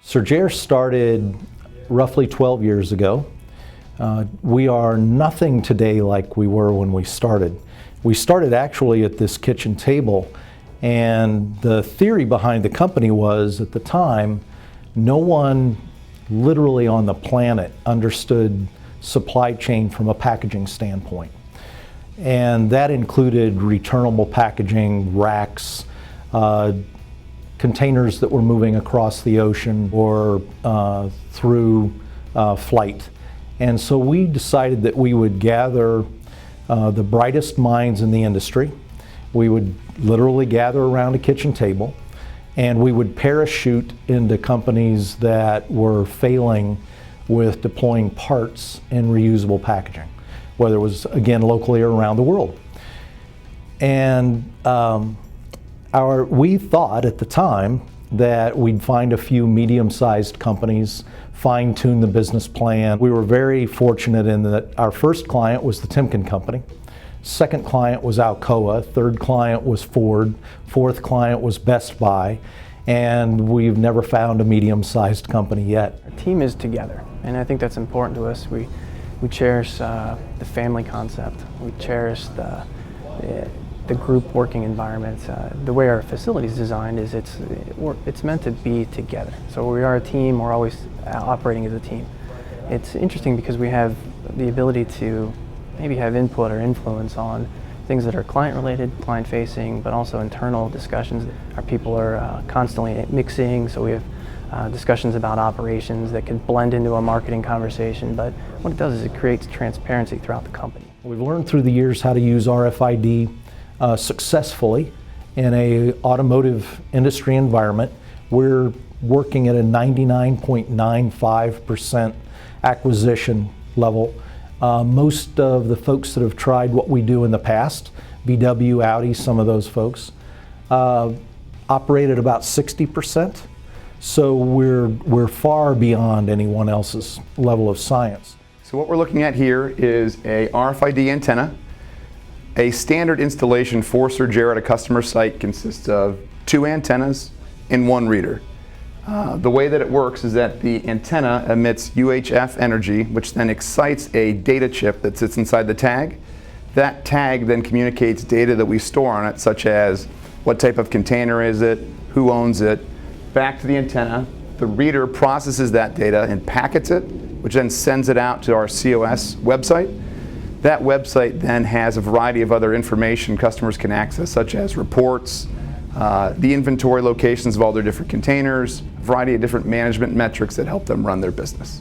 Surgere started roughly 12 years ago. We are nothing today like we were when we started. We started actually at this kitchen table, and the theory behind the company was, at the time, no one literally on the planet understood supply chain from a packaging standpoint. And that included returnable packaging, racks, containers that were moving across the ocean or through flight. And so we decided that we would gather the brightest minds in the industry. We would literally gather around a kitchen table, and we would parachute into companies that were failing with deploying parts in reusable packaging, whether it was, again, locally or around the world. And we thought at the time that we'd find a few medium-sized companies, fine-tune the business plan. We were very fortunate in that our first client was the Timken company, second client was Alcoa, third client was Ford, fourth client was Best Buy, and we've never found a medium-sized company yet. Our team is together, and I think that's important to us. We cherish the family concept. We cherish the group working environment. The way our facility is designed is it's meant to be together. So we are a team, we're always operating as a team. It's interesting because we have the ability to maybe have input or influence on things that are client related, client facing, but also internal discussions. Our people are constantly mixing, so we have discussions about operations that can blend into a marketing conversation, but what it does is it creates transparency throughout the company. We've learned through the years how to use RFID successfully in a automotive industry environment. We're working at a 99.95% acquisition level. Most of the folks that have tried what we do in the past, VW, Audi, some of those folks, operate at about 60%. So we're far beyond anyone else's level of science. So what we're looking at here is a RFID antenna. A standard installation for Surgere at a customer site consists of 2 antennas and 1 reader. The way that it works is that the antenna emits UHF energy, which then excites a data chip that sits inside the tag. That tag then communicates data that we store on it, such as what type of container is it, who owns it, back to the antenna. The reader processes that data and packets it, which then sends it out to our COS website. That website then has a variety of other information customers can access, such as reports, the inventory locations of all their different containers, a variety of different management metrics that help them run their business.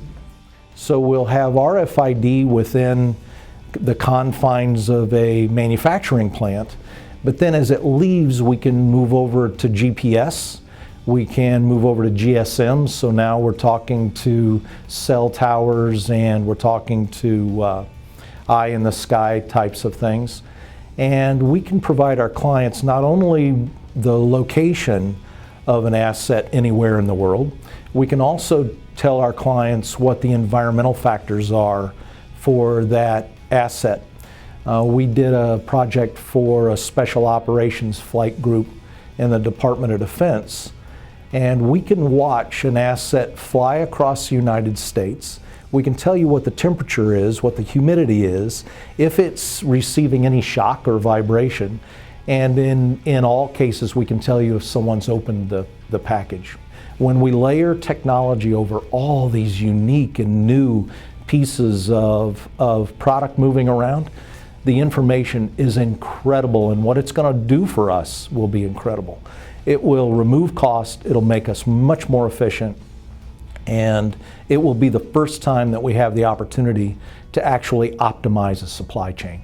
So we'll have RFID within the confines of a manufacturing plant, but then as it leaves, we can move over to GPS. We can move over to GSM, so now we're talking to cell towers and we're talking to eye in the sky types of things. And we can provide our clients not only the location of an asset anywhere in the world, we can also tell our clients what the environmental factors are for that asset. We did a project for a special operations flight group in the Department of Defense, and we can watch an asset fly across the United States. We can tell you what the temperature is, what the humidity is, if it's receiving any shock or vibration, and in all cases we can tell you if someone's opened the package. When we layer technology over all these unique and new pieces of product moving around, the information is incredible, and what it's going to do for us will be incredible. It will remove cost, it'll make us much more efficient, and it will be the first time that we have the opportunity to actually optimize a supply chain.